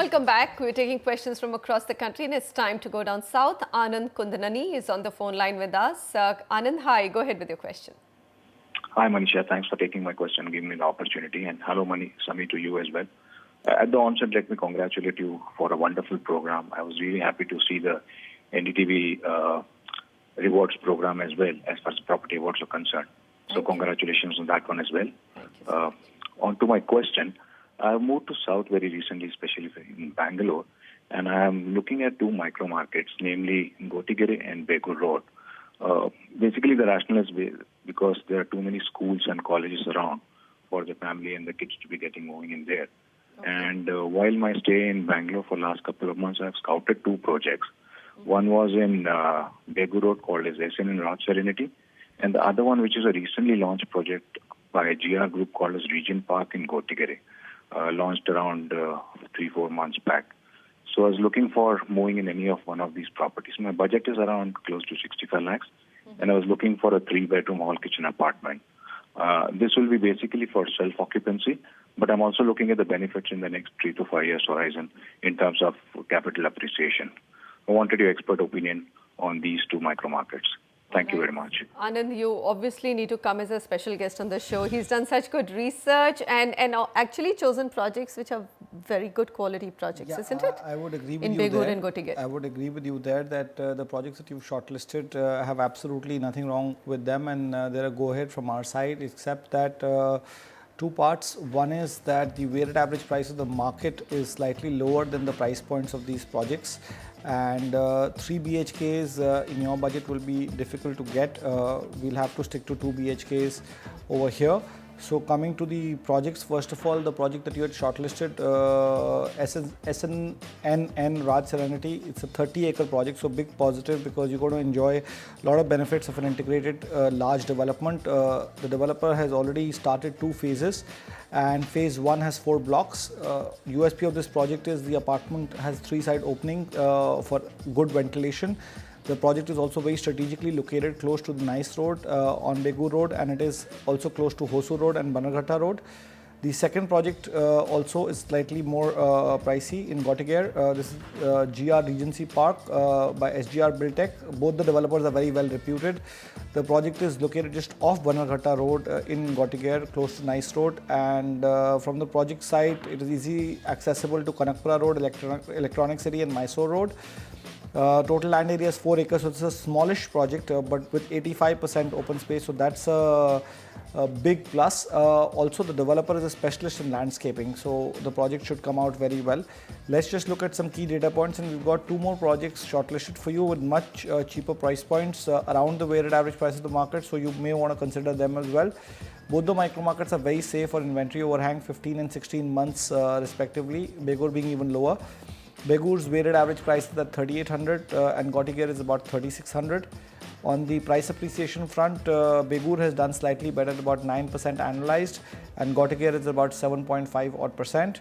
Welcome back. We're taking questions from across the country and it's time to go down south. Anand Kundanani is on the phone line with us. Anand, hi. Go ahead with your question. Hi, Manisha. Thanks for taking my question and giving me the opportunity. And hello, Sami, to you as well. At the onset, let me congratulate you for a wonderful program. I was really happy to see the NDTV rewards program as well, as far as property awards are concerned. So congratulations on that one as well. On to my question. I moved to South very recently, especially in Bangalore, and I am looking at two micro markets, namely Gotigere and Begur Road. Basically, the rationale is because there are too many schools and colleges around for the family and the kids to be moving in there. Okay. And while my stay in Bangalore for the last couple of months, I have scouted two projects. One was in Begur Road called as SN and Raj Serenity, and the other one, which is a recently launched project by a GR group called as Region Park in Gotigere, launched around 3-4 months back. So I was looking for moving in any of one of these properties. My budget is around close to 65 lakhs, and I was looking for a 3-bedroom hall kitchen apartment. This will be basically for self-occupancy, but I'm also looking at the benefits in the next 3 to 5 years horizon in terms of capital appreciation. I wanted your expert opinion on these two micro markets. Thank you very much. Anand, you obviously need to come as a special guest on the show. He's done such good research and actually chosen projects which are very good quality projects, isn't it? I would agree with in you Begur there. And Gotigere. I would agree with you there that the projects that you've shortlisted have absolutely nothing wrong with them, and they're a go-ahead from our side, except that two parts. One is that the weighted average price of the market is slightly lower than the price points of these projects, and 3 BHKs in your budget will be difficult to get. We'll have to stick to 2 BHKs over here. So coming to the projects, first of all, the project that you had shortlisted, SNN Raj Serenity, it's a 30-acre project, so big positive because you're going to enjoy a lot of benefits of an integrated large development. The developer has already started 2 phases, and phase 1 has 4 blocks. USP of this project is the apartment has 3 side opening for good ventilation. The project is also very strategically located close to the Nice Road on Begur Road, and it is also close to Hosur Road and Bannerghatta Road. The second project also is slightly more pricey in Gotigere. This is GR Regency Park by SGR Buildtech. Both the developers are very well reputed. The project is located just off Bannerghatta Road in Gotigere, close to Nice Road, and from the project site, it is easily accessible to Kanakpura Road, Electronic City and Mysore Road. Total land area is 4 acres, so it's a smallish project, but with 85% open space, so that's a big plus. Also, the developer is a specialist in landscaping, so the project should come out very well. Let's just look at some key data points, and we've got 2 more projects shortlisted for you with much cheaper price points around the weighted average price of the market, so you may want to consider them as well. Both the micro markets are very safe for inventory overhang, 15 and 16 months respectively, Begur being even lower. Begur's weighted average price is at 3,800 and Gotigere is about 3,600. On the price appreciation front, Begur has done slightly better at about 9% annualized, and Gotigere is about 7.5 odd percent.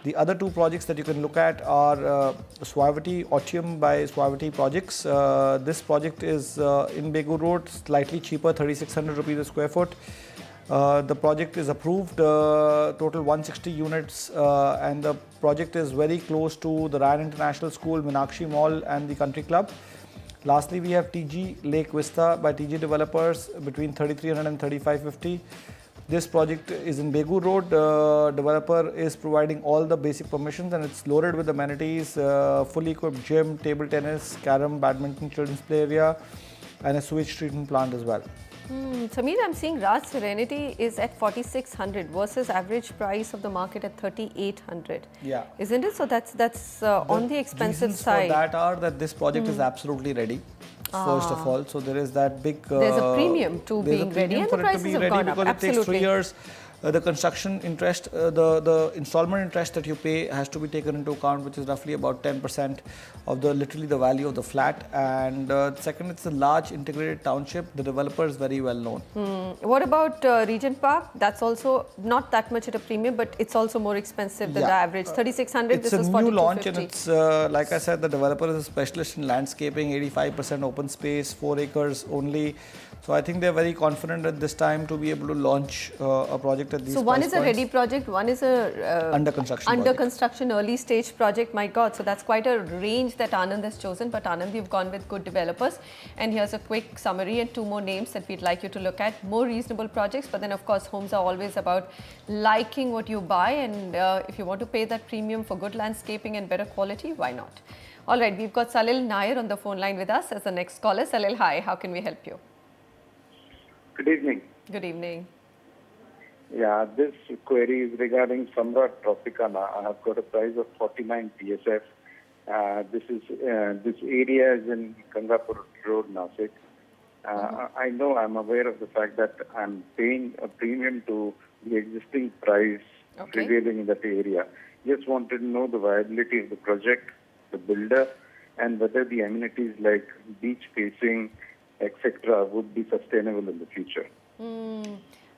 The other 2 projects that you can look at are Suavity Otium by Suavity Projects. This project is in Begur Road, slightly cheaper, 3,600 rupees a square foot. The project is approved, total 160 units, and the project is very close to the Ryan International School, Meenakshi Mall and the Country Club. Lastly, we have TG Lake Vista by TG Developers between 3,300 and 3,550. This project is in Begur Road. Developer is providing all the basic permissions, and it's loaded with amenities, fully equipped gym, table tennis, carom, badminton, children's play area, and a sewage treatment plant as well. Sameer, I'm seeing Raj Serenity is at 4,600 versus average price of the market at 3,800. Yeah. Isn't it? So that's on the expensive side. For that are that this project is absolutely ready. First of all, so there is that big. There's a premium to being ready, and the prices have gone up. Because it takes 3 years. The construction interest, the installment interest that you pay has to be taken into account, which is roughly about 10% of literally the value of the flat. And second, it's a large integrated township. The developer is very well known. What about Regent Park? That's also not that much at a premium, but it's also more expensive than the average. 3,600. It's a new launch, and it's like I said, the developer is a specialist in landscaping. 85% open space, 4 acres only. So I think they're very confident at this time to be able to launch a project project at these So one price is a points. ready project, one is a Under construction under project. construction early stage project. My God, so that's quite a range that Anand has chosen. But Anand, you've gone with good developers, and here's a quick summary and two more names that we'd like you to look at. More reasonable projects, but then of course homes are always about liking what you buy, and if you want to pay that premium for good landscaping and better quality, why not? All right, we've got Salil Nair on the phone line with us as the next caller. Salil, hi, how can we help you? Good evening. Good evening. Yeah, this query is regarding Samrat Tropicana. I have got a price of 49 PSF. This area is in Gangapur Road, Nasik. I know, I'm aware of the fact that I'm paying a premium to the existing price Okay. prevailing in that area. Just wanted to know the viability of the project, the builder, and whether the amenities like beach facing, etc., would be sustainable in the future.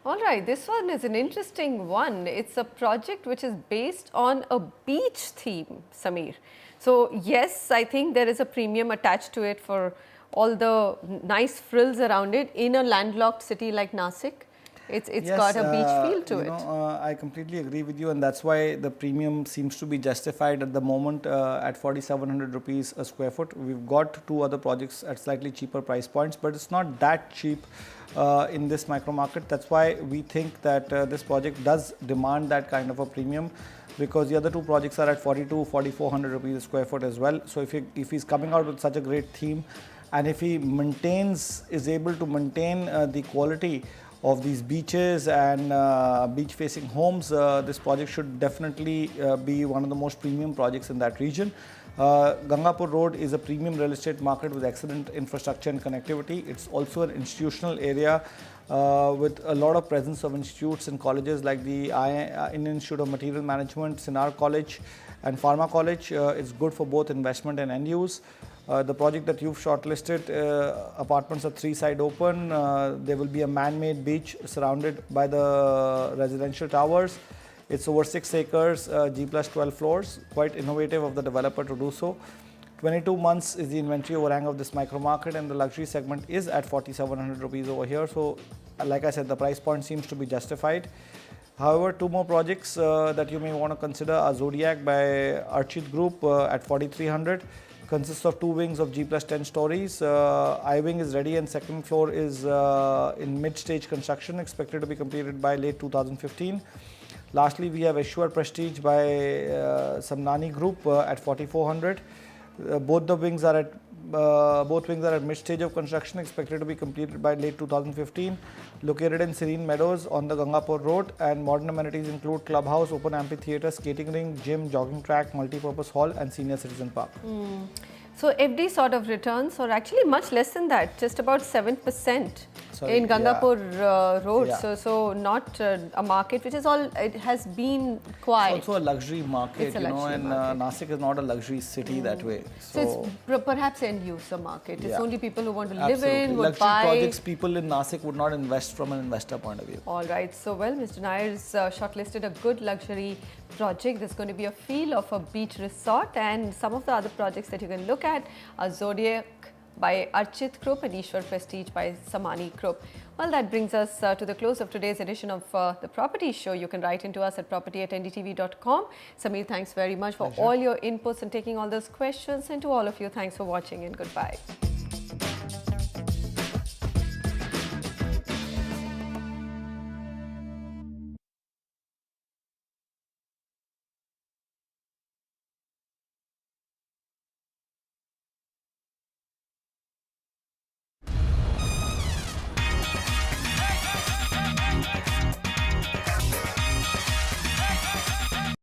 All right, this one is an interesting one. It's a project which is based on a beach theme, Samir. So yes, I think there is a premium attached to it for all the nice frills around it in a landlocked city like Nasik. It's Yes, got a beach feel to you it. know, I completely agree with you, and that's why the premium seems to be justified at the moment at 4,700 rupees a square foot. We've got two other projects at slightly cheaper price points, but it's not that cheap in this micro market. That's why we think that this project does demand that kind of a premium, because the other two projects are at 4,400 rupees a square foot as well. So if he's coming out with such a great theme, and if he is able to maintain the quality of these beaches and beach facing homes, this project should definitely be one of the most premium projects in that region. Gangapur Road is a premium real estate market with excellent infrastructure and connectivity. It's also an institutional area with a lot of presence of institutes and colleges like the Indian Institute of Material Management, Sinar College and Pharma College. It's good for both investment and end use. The project that you've shortlisted, apartments are three-side open. There will be a man-made beach surrounded by the residential towers. It's over 6 acres, G plus 12 floors. Quite innovative of the developer to do so. 22 months is the inventory overhang of this micro market, and the luxury segment is at 4,700 rupees over here. So, like I said, the price point seems to be justified. However, two more projects that you may want to consider are Zodiac by Archit Group at 4,300. Consists of two wings of G plus 10 stories. I wing is ready and second floor is in mid-stage construction, expected to be completed by late 2015. Lastly, we have Assure Prestige by Samnani Group at 4,400. Both wings are at mid-stage of construction, expected to be completed by late 2015. Located in Serene Meadows on the Gangapur Road, and modern amenities include clubhouse, open amphitheatre, skating ring, gym, jogging track, multi-purpose hall, and senior citizen park. So FD sort of returns, or actually much less than that, just about 7% in Gangapur Road. Yeah. So not a market which is it has been quiet. It's also a luxury market, It's a you know, luxury and market. Nasik is not a luxury city that way. So it's perhaps end user market. It's Yeah. only people who want to live Absolutely. in, would Luxury buy. projects, people in Nasik would not invest from an investor point of view. All right. So, well, Mr. Nair's shortlisted a good luxury project. There's going to be a feel of a beach resort, and some of the other projects that you can look at are Zodiac by Archit Group and Ishwar Prestige by Samani Group. Well, that brings us to the close of today's edition of the Property Show. You can write into us at property@ndtv.com. Samir, thanks very much for all your inputs and taking all those questions. And to all of you, thanks for watching and goodbye.